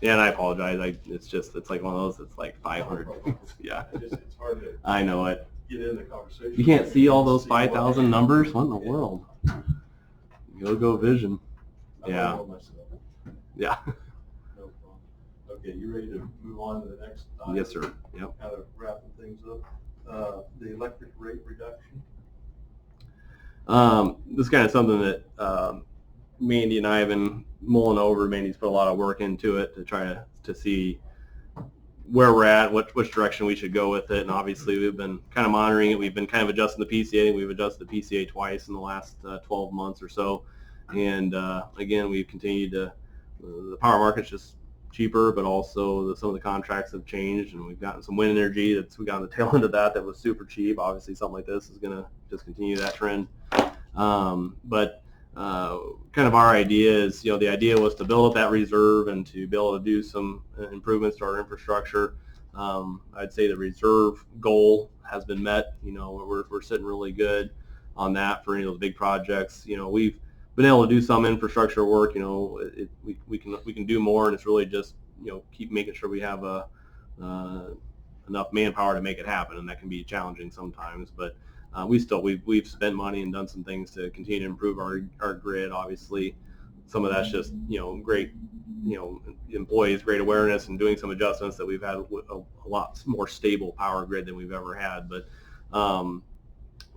Yeah, and I apologize. It's like one of those. It's like 500. Yeah, It's hard to I know it. get in the conversation. You can't see all those 5,000 numbers. What in the world? Go vision. Yeah. Yeah. No problem. Okay, you ready to move on to the next item? Yes, sir. Yep. Kind of wrapping things up. The electric rate reduction. This is kind of something that Mandy and I have been mulling over. Mandy's put a lot of work into it to try to see where we're at, which direction we should go with it. And obviously we've been kind of monitoring it. We've been kind of adjusting the PCA. We've adjusted the PCA twice in the last 12 months or so. And again, we've continued to, the power market's just cheaper, but also some of the contracts have changed, and we've gotten some wind energy we got on the tail end of that was super cheap. Obviously something like this is going to just continue that trend. But kind of our idea is, the idea was to build up that reserve and to be able to do some improvements to our infrastructure. I'd say the reserve goal has been met. We're sitting really good on that for any of those big projects. We've been able to do some infrastructure work. We can do more, and it's really just keep making sure we have enough manpower to make it happen, and that can be challenging sometimes. But we've spent money and done some things to continue to improve our grid. Obviously, some of that's just great employees, great awareness, and doing some adjustments that we've had a lot more stable power grid than we've ever had. But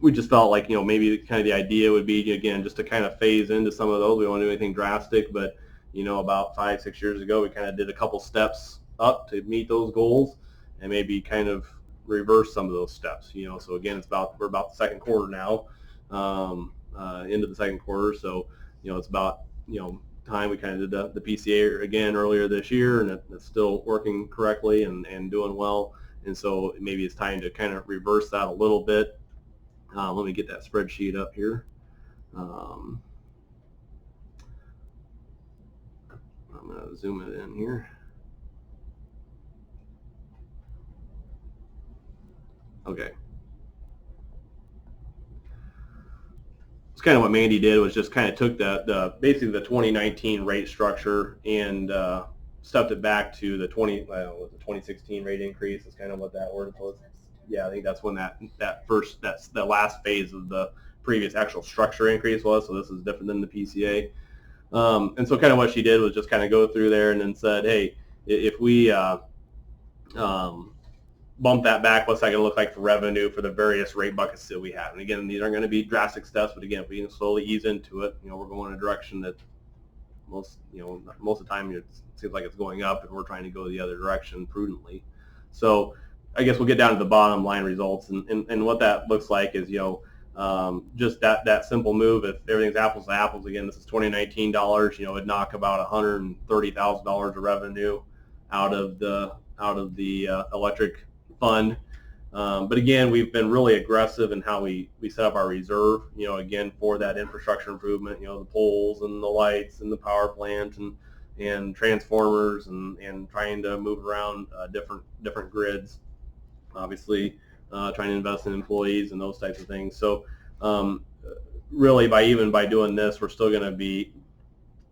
we just felt like maybe kind of the idea would be, again, just to kind of phase into some of those. We don't want to do anything drastic, but about 5-6 years ago we kind of did a couple steps up to meet those goals, and maybe kind of reverse some of those steps. So again, we're about the second quarter now, into the second quarter. So it's about time we kind of did the PCA again earlier this year, and it's still working correctly and doing well. And so maybe it's time to kind of reverse that a little bit. Let me get that spreadsheet up here. I'm going to zoom it in here. Okay. It's kind of what Mandy did, was just kind of took the basically the 2019 rate structure and stepped it back to the 2016 rate increase. Is kind of what that word was. Yeah, I think that's when that the last phase of the previous actual structure increase was. So this is different than the PCA. And so kind of what she did was just kind of go through there and then said, hey, if we bump that back, what's that going to look like for revenue for the various rate buckets that we have? And again, these aren't going to be drastic steps, but again, if we can slowly ease into it, we're going in a direction that most of the time it seems like it's going up, and we're trying to go the other direction prudently. So I guess we'll get down to the bottom line results, and what that looks like is just that simple move. If everything's apples to apples, again, this is 2019 dollars. It'd knock about $130,000 of revenue out of the electric fund. But again, we've been really aggressive in how we set up our reserve, again, for that infrastructure improvement, the poles and the lights and the power plant and transformers and trying to move around different grids, obviously trying to invest in employees and those types of things. So really by doing this, we're still going to be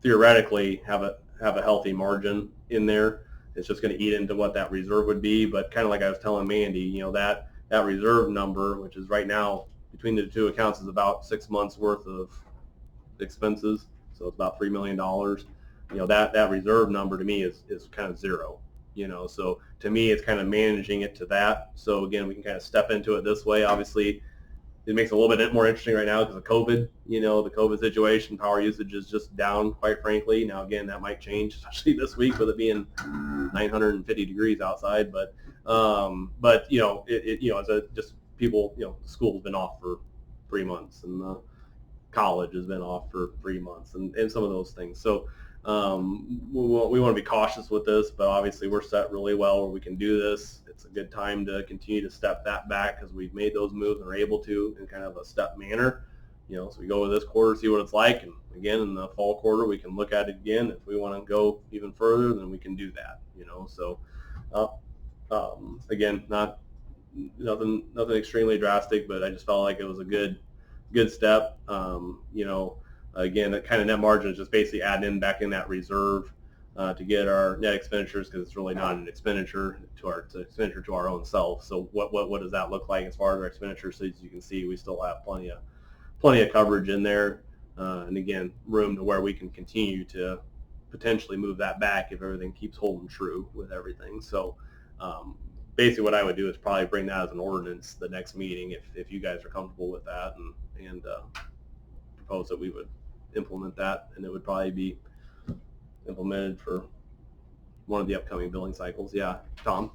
theoretically have a healthy margin in there. It's just going to eat into what that reserve would be. But kind of like I was telling Mandy, that reserve number, which is right now between the two accounts, is about 6 months worth of expenses. So it's about $3 million. That reserve number to me is kind of zero. So to me, it's kind of managing it to that. So again, we can kind of step into it this way. Obviously, it makes it a little bit more interesting right now because of COVID. The COVID situation, power usage is just down, quite frankly. Now, again, that might change, especially this week with it being 950 degrees outside. But just people, school's been off for 3 months, and college has been off for 3 months, and some of those things. So we want to be cautious with this, but obviously we're set really well where we can do this. It's a good time to continue to step that back because we've made those moves and are able to in kind of a step manner. So we go with this quarter, see what it's like, and again in the fall quarter we can look at it again. If we want to go even further, then we can do that. So again, nothing extremely drastic, but I just felt like it was a good step. Again, that kind of net margin is just basically adding back in that reserve. to get our net expenditures, because it's really not an expenditure to our it's an expenditure to our own self. So what does that look like as far as our expenditures? So as you can see, we still have plenty of coverage in there, and again, room to where we can continue to potentially move that back if everything keeps holding true with everything. So basically what I would do is probably bring that as an ordinance the next meeting if you guys are comfortable with that, and propose that we would implement that, and it would probably be implemented for one of the upcoming billing cycles. Yeah, Tom?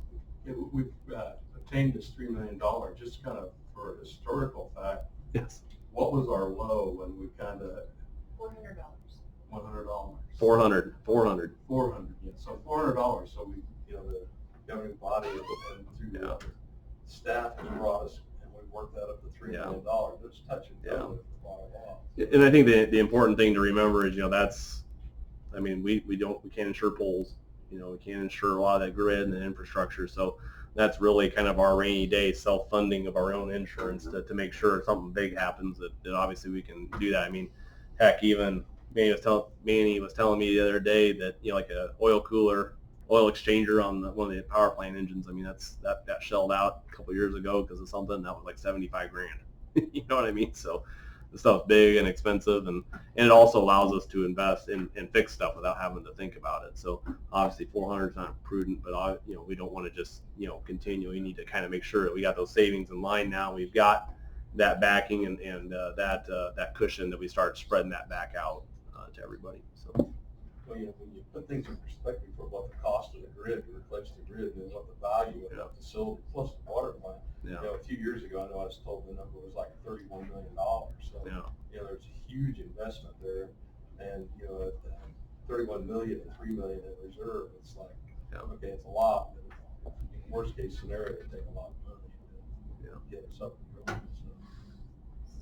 Yeah, we've obtained this $3 million, just kind of for a historical fact. Yes. What was our low when we kind of? $400. $100. 400. 400, yeah. So $400. So we, the governing body and through the staff has brought us, and we worked that up to $3 million. It's touch and go with a lot of law. And I think the important thing to remember is, that's, I mean, we can't insure poles. We can't insure a lot of that grid and the infrastructure. So that's really kind of our rainy day self-funding of our own insurance to make sure if something big happens that obviously we can do that. I mean, heck, even Manny was telling me the other day that, like a oil exchanger on one of the power plant engines, I mean, that got shelled out a couple years ago because of something that was like $75,000. You know what I mean? So the stuff's big and expensive, and it also allows us to invest and fix stuff without having to think about it. So obviously 400 is not prudent, but we don't want to just continue. We need to kind of make sure that we got those savings in line now. We've got that backing and that cushion that we start spreading that back out to everybody. So. Well, when you put things in perspective for what the cost of the grid to replace the grid and what the value of that facility plus the water plant. A few years ago, I know I was told the number was like $31 million. So there's a huge investment there, and at $31 million and $3 million in reserve, it's like okay, it's a lot. But in worst case scenario, it would take a lot of money to get us up and going.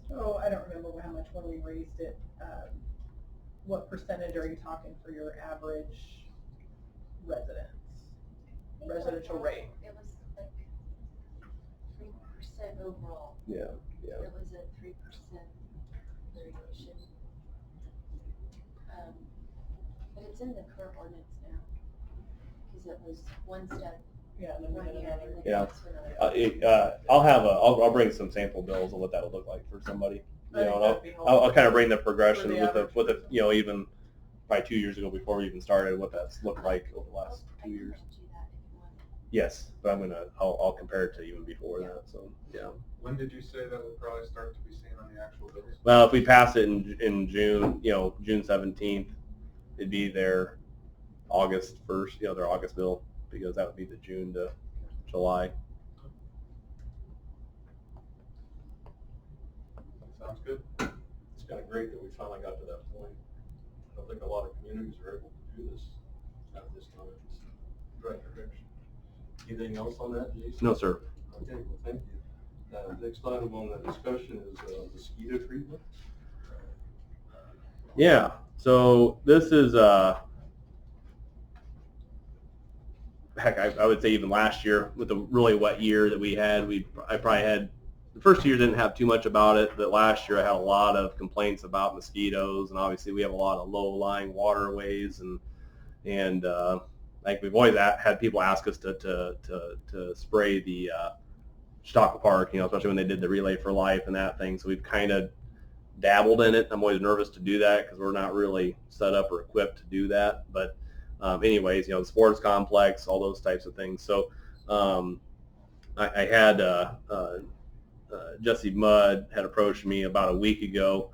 So I don't remember how much when we raised it. What percentage are you talking for your average residential rate? It was like 3% overall. Yeah. It was a 3% variation. But it's in the current ordinance now, because it was one step. Yeah, and then we One did year, another. and then Yeah. it's another. I'll bring some sample bills of what that would look like for somebody. I think that'd be helpful. I'll kind of bring the progression For the with the even probably 2 years ago before we even started, what that's looked like over the last I 2 can years. send you that if you want. Yes, but I'll compare it to even before that. So yeah. When did you say that would probably start to be seen on the actual bills? Well, if we pass it in June, June 17th, it'd be their August 1st, their August bill, because that would be the June to July. Sounds good. It's kind of great that we finally got to that point. I don't think a lot of communities are able to do this at this time. It's the right direction. Anything else on that, Jason? No, sir. Okay, well, thank you. Next item on the discussion is mosquito treatment. Yeah. So this is heck, I would say even last year with the really wet year that we had, I probably had the first year didn't have too much about it, but last year I had a lot of complaints about mosquitoes, and obviously we have a lot of low-lying waterways, and like we've always had people ask us to spray the Chautauqua Park, especially when they did the Relay for Life and that thing. So we've kind of dabbled in it. I'm always nervous to do that because we're not really set up or equipped to do that. But anyways, the sports complex, all those types of things. So I had Jesse Mudd had approached me about a week ago.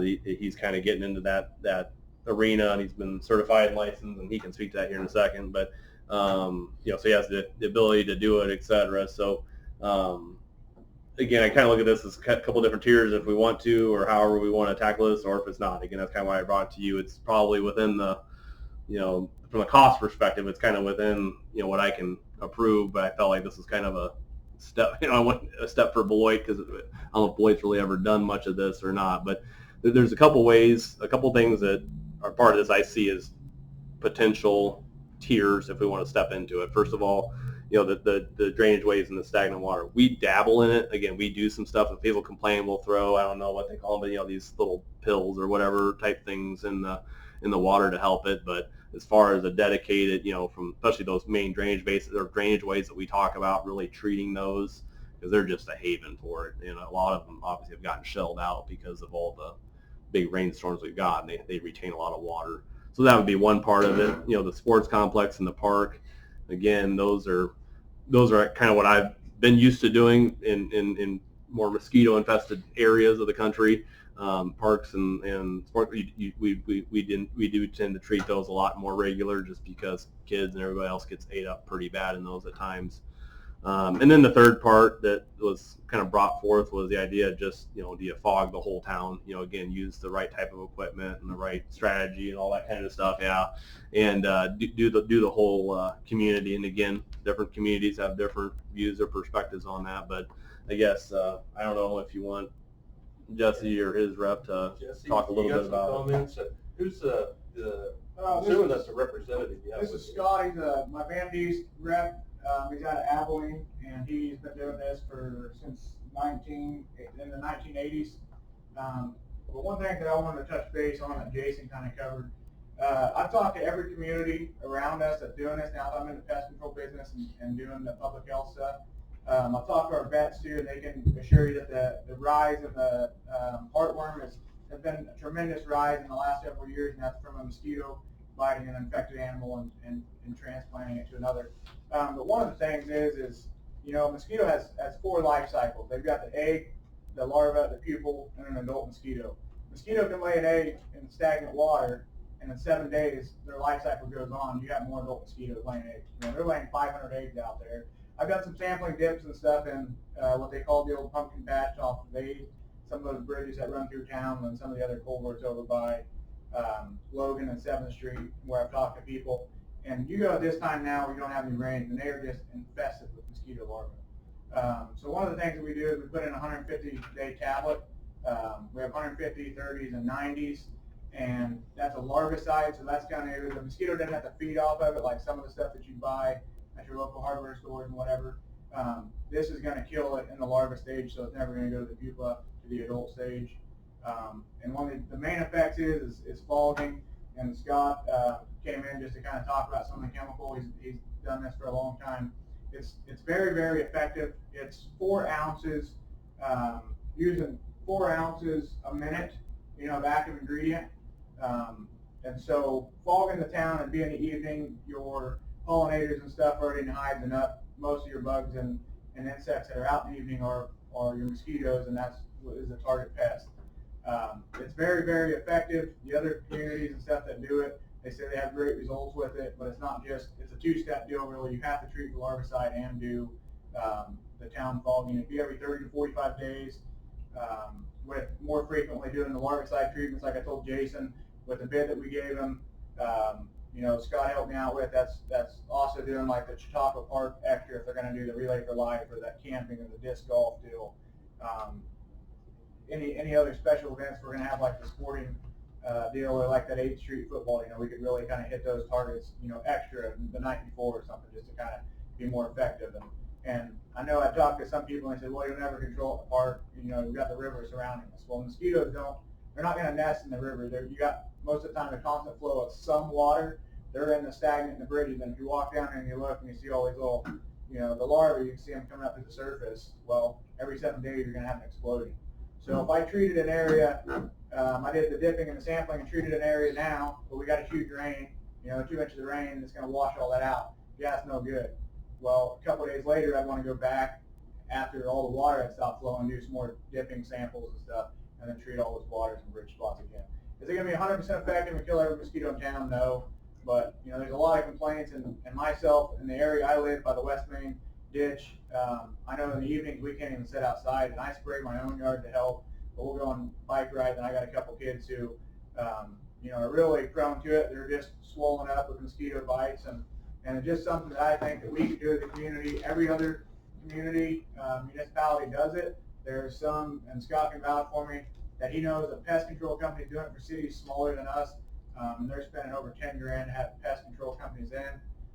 He's kind of getting into that arena, and he's been certified and licensed, and he can speak to that here in a second. But so he has the ability to do it, et cetera. So again, I kind of look at this as a couple different tiers if we want to, or however we want to tackle this, or if it's not. Again, that's kind of why I brought it to you. It's probably within the, from a cost perspective, it's kind of within, what I can approve, but I felt like this is kind of a step, I went a step for Beloit because I don't know if Beloit's really ever done much of this or not, but there's a couple ways, a couple things that are part of this I see as potential tiers if we want to step into it. First of all, the drainage ways and the stagnant water. We dabble in it. Again, we do some stuff. If people complain, we'll throw, I don't know what they call them, but these little pills or whatever type things in in the water to help it. But as far as a dedicated, from especially those main drainage bases or drainage ways that we talk about, really treating those, because they're just a haven for it. And a lot of them obviously have gotten shelled out because of all the big rainstorms we've got, and they retain a lot of water. So that would be one part of it. The sports complex in the park, again, those are kind of what I've been used to doing in more mosquito infested areas of the country. Parks and sports, we do tend to treat those a lot more regular, just because kids and everybody else gets ate up pretty bad in those at times. And then the third part that was kind of brought forth was the idea of just, do you fog the whole town? Again, use the right type of equipment and the right strategy and all that kind of stuff, yeah. And do the whole community. And again, different communities have different views or perspectives on that. But I guess I don't know if you want Jesse or his rep to Jesse, talk a little you got bit some about it. comments? Who's the assuming that's the representative? Yeah, This is Scott. He's my Van Dees rep. He's out of Abilene, and he's been doing this since in the 1980s. But one thing that I wanted to touch base on that Jason kind of covered, I've talked to every community around us that's doing this now that I'm in the pest control business and doing the public health stuff. I've talked to our vets too, and they can assure you that the rise of the heartworm has been a tremendous rise in the last several years, and that's from a mosquito biting an infected animal and transplanting it to another. But one of the things is a mosquito has 4 life cycles. They've got the egg, the larva, the pupil, and an adult mosquito. Mosquito can lay an egg in stagnant water, and in 7 days, their life cycle goes on. You have more adult mosquitoes laying eggs. They're laying 500 eggs out there. I've got some sampling dips and stuff in what they call the old pumpkin patch off of some of those bridges that run through town, and some of the other culverts over by Logan and 7th Street, where I've talked to people. And you go at this time now where you don't have any rain, and they are just infested with mosquito larvae. So one of the things that we do is we put in a 150-day tablet. We have 150, 30s, and 90s, and that's a larvicide, so that's kind of, the mosquito doesn't have to feed off of it like some of the stuff that you buy at your local hardware stores and whatever. This is going to kill it in the larva stage, so it's never going to go to the pupa, to the adult stage. And one of the main effects is fogging, and Scott came in just to kind of talk about some of the chemical. He's done this for a long time. It's very, very effective. It's 4 ounces, using 4 ounces a minute, of active ingredient. And so fogging the town and being the evening, your pollinators and stuff are already in hives and up. Most of your bugs and insects that are out in the evening are your mosquitoes, and that's what is a target pest. It's very, very effective. The other communities and stuff that do it, they say they have great results with it, but it's not just, it's a 2-step deal really. You have to treat the larvicide and do the town fogging. It'd be every 30 to 45 days, with more frequently doing the larvicide treatments like I told Jason with the bid that we gave him. Scott helped me out with. That's also doing like the Chautauqua Park extra if they're going to do the Relay for Life or that camping or the disc golf deal. Any other special events we're going to have, like the sporting deal or like that 8th Street football, we could really kind of hit those targets, extra the night before or something, just to kind of be more effective. And I know I've talked to some people and they said, well, you'll never control it apart. You've got the river surrounding us. Well, mosquitoes they're not going to nest in the river. You got most of the time a constant flow of some water. They're in the stagnant in the bridges, and if you walk down there and you look and you see all these little, the larvae, you can see them coming up to the surface. Well, every 7 days you're going to have an explosion. So if I treated an area, I did the dipping and the sampling and treated an area now, but we got a huge rain, 2 inches of rain, that's going to wash all that out. Yeah, it's no good. Well, a couple of days later, I'd want to go back after all the water had stopped flowing, do some more dipping samples and stuff, and then treat all those waters and bridge spots again. Is it going to be 100% effective and kill every mosquito in town? No. But, there's a lot of complaints, and myself, in the area I live by the West Main ditch, I know in the evenings we can't even sit outside, and I spray my own yard to help, but we'll go on bike rides, and I got a couple kids who, are really prone to it. They're just swollen up with mosquito bites, and it's just something that I think that we could do as a community. Every other community, municipality does it. There's some, and Scott can vouch for me, that he knows a pest control company doing it for cities smaller than us, and they're spending over 10 grand to have pest control companies in.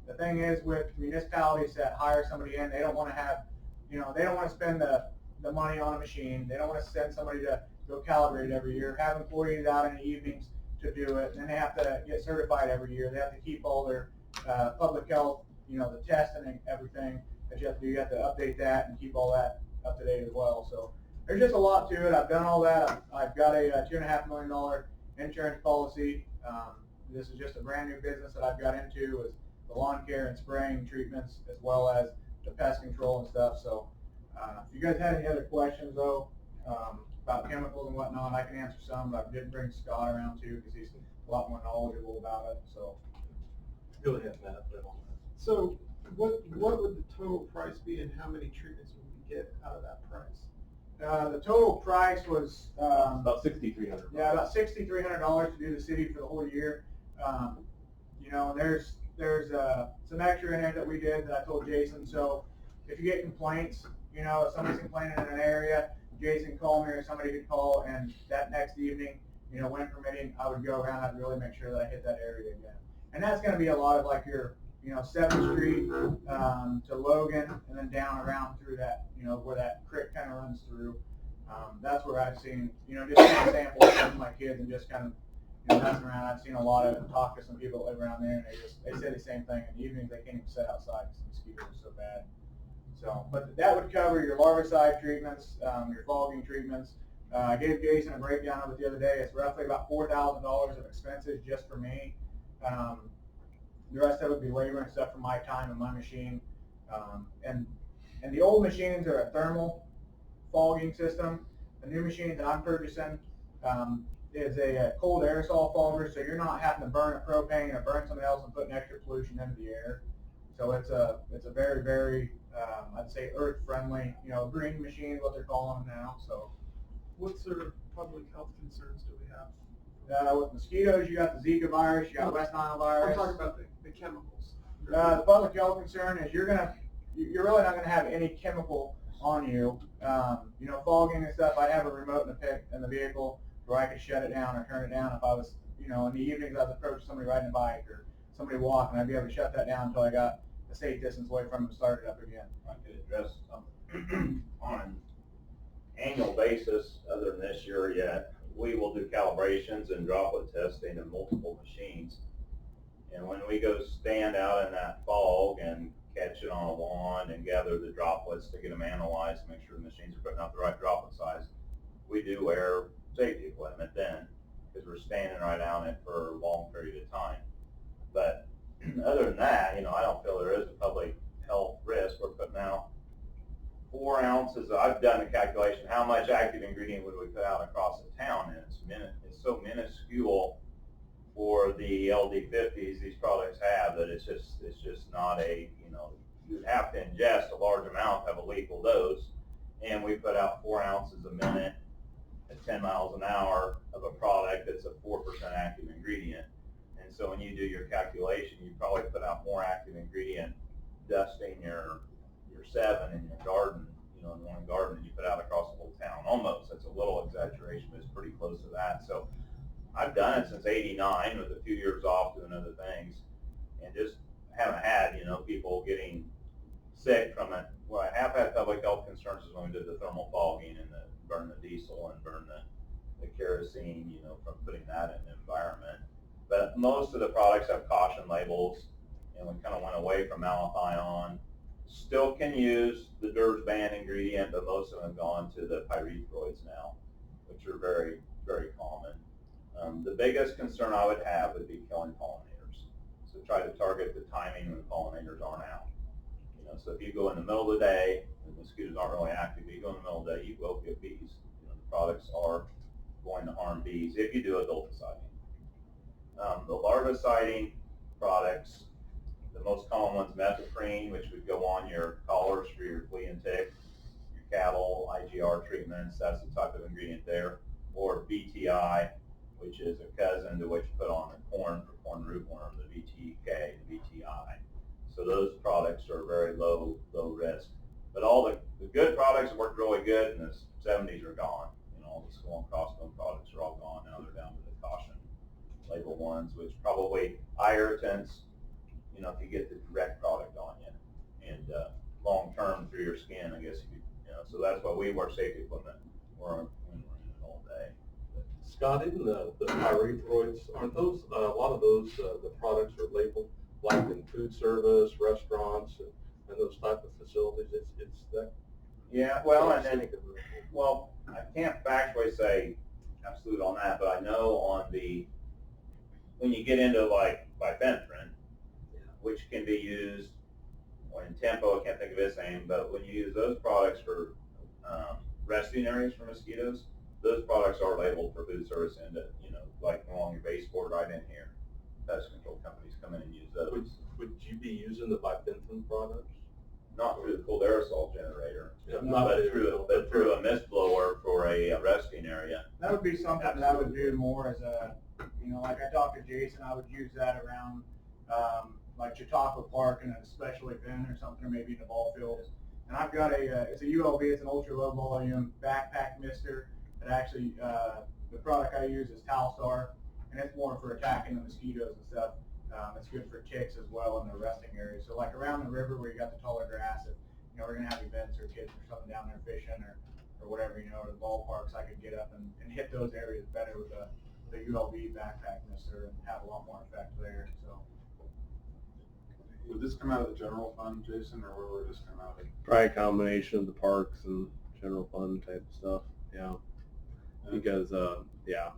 The thing is with municipalities that hire somebody in, they don't want to have, they don't want to spend the money on a machine. They don't want to send somebody to go calibrate it every year, have employees out in the evenings to do it, and then they have to get certified every year. They have to keep all their public health, the testing and everything that you have to do. You have to update that and keep all that up to date as well. So there's just a lot to it. I've done all that. I've got a $2.5 million insurance policy. This is just a brand new business that I've got into, is the lawn care and spraying treatments, as well as the pest control and stuff. So if you guys had any other questions though, about chemicals and whatnot, I can answer some, but I did bring Scott around too, because he's a lot more knowledgeable about it. So Go ahead, Matt. So what would the total price be, and how many treatments would we get out of that price? the total price was About $6,300. yeah, about $6,300 to do the city for the whole year. There's some extra in there that we did that I told Jason. So if you get complaints, if somebody's complaining in an area, Jason called me, or somebody could call, and that next evening, when permitting, I would go around. I'd really make sure that I hit that area again. And that's going to be a lot of like your 7th Street to Logan, and then down around through that, where that creek kind of runs through. That's where I've seen, just kind of samples from my kids and just kind of, messing around. I've seen a lot of it, talk to some people that live around there, and they say the same thing. In the evenings, they can't even sit outside because the mosquitoes are so bad. So, but that would cover your larvicide treatments, your fogging treatments. I gave Jason a breakdown of it the other day. It's roughly about $4,000 of expenses just for me. The rest of it would be labor and stuff for my time and my machine. And the old machines are a thermal fogging system. The new machine that I'm purchasing is a cold aerosol fogger, so you're not having to burn a propane or burn something else and putting extra pollution into the air. So it's a very, very I'd say earth-friendly, green machine is what they're calling them now. So What sort of public health concerns do we have? with mosquitoes, you got the Zika virus, you got West Nile I'm virus. talking about the chemicals. The public health concern is you're really not gonna have any chemical on you. Fogging and stuff. I'd have a remote in the vehicle where I could shut it down or turn it down if I was, in the evenings I was approaching somebody riding a bike or somebody walking. I'd be able to shut that down until I got a safe distance away from them and start it up again. I could address something on an annual basis, other than this year yet. We will do calibrations and droplet testing in multiple machines. And when we go stand out in that fog and catch it on a wand and gather the droplets to get them analyzed, make sure the machines are putting out the right droplet size, we do wear safety equipment then, because we're standing right on it for a long period of time. But other than that, I don't feel there is a public health risk. We're putting out 4 ounces. I've done the calculation, how much active ingredient would we put out across the town, and it's so minuscule for the LD50s these products have that it's just not a, you'd have to ingest a large amount to have a lethal dose, and we put out 4 ounces a minute at 10 miles an hour of a product that's a 4% active ingredient. And so when you do your calculation, you probably put out more active ingredient dusting your 7 in your garden, in one garden, than you put out across the whole town. Almost. That's a little exaggeration, but it's pretty close to that. So I've done it since '89 with a few years off doing other things, and just haven't had, people getting sick from it. What I have had public health concerns is when we did the thermal fogging and burn the diesel and burn the kerosene, from putting that in the environment. But most of the products have caution labels, and we kind of went away from malathion. Still can use the Dursban ingredient, but most of them have gone to the pyrethroids now, which are very, very common. The biggest concern I would have would be killing pollinators. So try to target the timing when pollinators aren't out. So if you go in the middle of the day, the mosquitoes aren't really active, you go in the middle of the day, you will get bees. The products are going to harm bees if you do adulticiding. The larviciding products, the most common one's methoprene, which would go on your collars for your flea and tick, your cattle, IGR treatments, that's the type of ingredient there, or BTI, which is a cousin to what you put on the corn for corn rootworm, the BTK, the BTI. So those products are very low risk. But all the good products that worked really good in the 70s are gone. All the Skull and Crossbone products are all gone now. They're down to the caution label ones, which probably irritants, if you get the direct product on you, and long term through your skin, I guess so that's why we wear safety equipment when we're in it all day. Scott, even the pyrethroids, aren't those, a lot of those, the products are labeled like in food service, restaurants, and those type of facilities, it's that. Yeah, well, and then, well, I can't factually say absolute on that, but I know on when you get into like bifenthrin, which can be used, or in Tempo, I can't think of its name, but when you use those products for resting areas for mosquitoes, those products are labeled for food service and, like along your baseboard right in here. Pest control companies come in and use those. Would you be using the bifenthrin products? Not through the cooled aerosol generator, Yeah, but through a mist blower for a resting area. That would be something that I would do more as a, like I talked to Jason, I would use that around, like Chautauqua Park and a special event or something, or maybe in the ball fields. And I've got it's a ULV, it's an ultra low volume backpack mister that actually, the product I use is Talstar, and it's more for attacking the mosquitoes and stuff. It's good for ticks as well in the resting areas. So like around the river where you got the taller grass, if, we're gonna have events or kids or something down there fishing or whatever, or the ballparks, I could get up and hit those areas better with the ULV backpack mister and have a lot more effect there, so. Would this come out of the general fund, Jason, or where would this come out of? Probably a combination of the parks and general fund type of stuff, yeah. Because, yeah.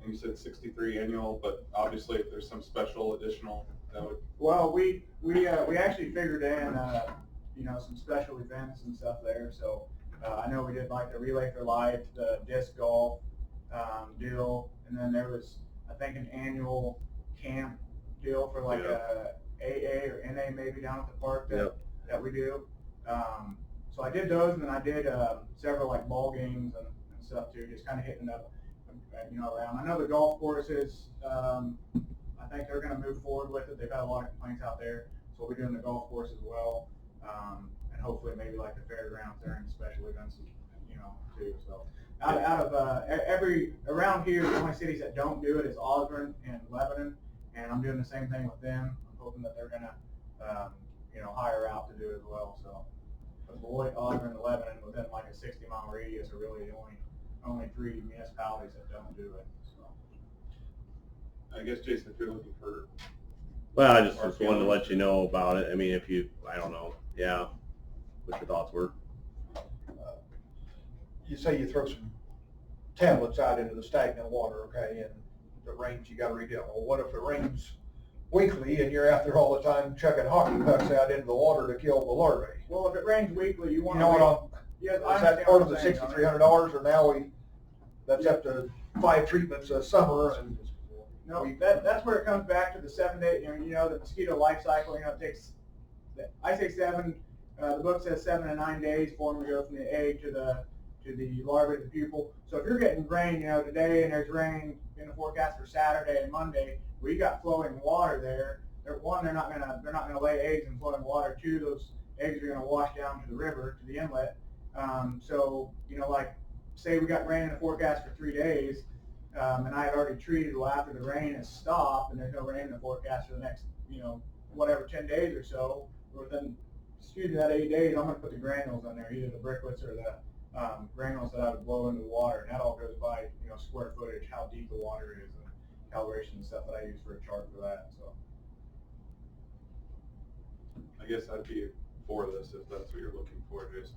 And you said 63 annual, but obviously if there's some special additional, that would. Well, we actually figured in, some special events and stuff there, so, I know we did like the Relay for Life, the disc golf, deal, and then there was, I think, an annual camp deal for like a AA or NA maybe down at the park that we do. So I did those, and then I did several like ball games and stuff too, just kind of hitting up, around. I know the golf courses, I think they're going to move forward with it. They've had a lot of complaints out there, so we'll be doing the golf course as well, and hopefully maybe like the fairgrounds there and special events, too. So out of around here, the only cities that don't do it is Osborne and Lebanon. And I'm doing the same thing with them. I'm hoping that they're gonna, hire out to do it as well. So, but Beloit, Osborne, and Lebanon, within like a 60-mile radius, are really the only three municipalities that don't do it. So, I guess, Jason, if you're looking for. Well, I just wanted to let you know about it. I mean, I don't know, yeah, what your thoughts were. You say you throw some tablets out into the stagnant water, okay, and if it rains, you got to redo it. Well, what if it rains weekly and you're out there all the time chucking hockey pucks out into the water to kill the larvae? well, if it rains weekly, you want You know what yes, is that part of the $6,300, or now that's up to 5 treatments a summer? And No, that's where it comes back to the 7 day, the mosquito life cycle, it takes, I say 7, the book says 7 to 9 days for them to go from the egg to the larvae to the pupil. So if you're getting rain, today, and there's rain in the forecast for Saturday and Monday, where you got flowing water there, they're not gonna lay eggs in flowing water. 2, those eggs are gonna wash down to the river, to the inlet. So, like, say we got rain in the forecast for 3 days, and I had already treated, well, after the rain has stopped and there's no rain in the forecast for the next, 10 days or so, within, that 8 days, I'm gonna put the granules on there, either the bricklets or the granules that I would blow into the water, and that all goes by, square footage, how deep the water is, and calibration and stuff that I use for a chart for that, so. I guess I'd be for this if that's what you're looking for, Jason.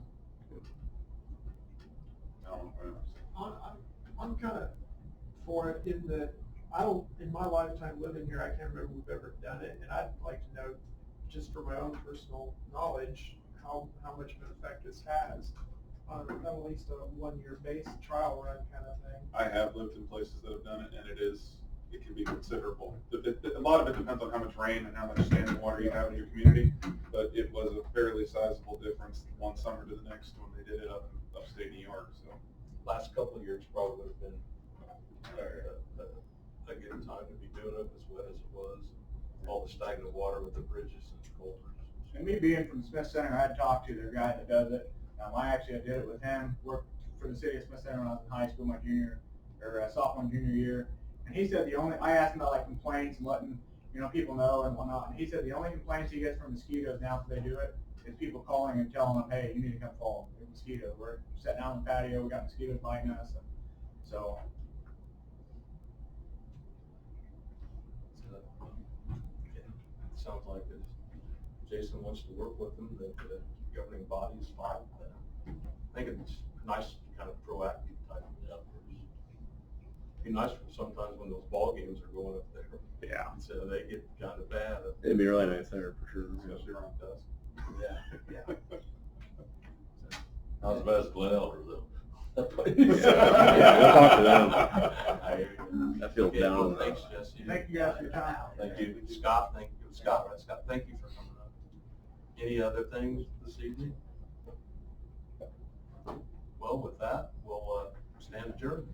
I don't know what else. I'm kind of for it in that in my lifetime living here, I can't remember we've ever done it, and I'd like to know, just for my own personal knowledge, how much of an effect this has on at least a 1-year base trial run kind of thing. I have lived in places that have done it, and it can be considerable. A lot of it depends on how much rain and how much standing water you have in your community, but it was a fairly sizable difference one summer to the next when they did it up in upstate New York. So Last couple of years probably would have been a good time to be doing it, as wet as it was, all the stagnant water with the bridges and culverts. And me being from Smith Center, I had talked to their guy that does it. I did it with him, worked for the city of Smith Center when I was in high school, my sophomore and junior year. And he said I asked him about like complaints and letting, people know and whatnot. And he said the only complaints he gets from mosquitoes now after they do it is people calling and telling them, hey, you need to come fall. There's mosquitoes. We're sitting out on the patio. We got mosquitoes biting us. And so sounds like if Jason wants to work with them, that the governing body is fine. I think it's nice, kind of proactive type of effort. Be nice for sometimes when those ball games are going up there. Yeah. So they get kind of bad. It'd be really nice there for sure. Especially around dusk. Yeah, yeah. How's West Glen Elder though? Yeah, we'll talk to them. I hear you. That feels Okay, down. well, thanks, Jesse. Thank you guys for your time. Thank you. Scott, thank you. Scott, thank you for coming up. Any other things this evening? Well, with that, we'll stand adjourned.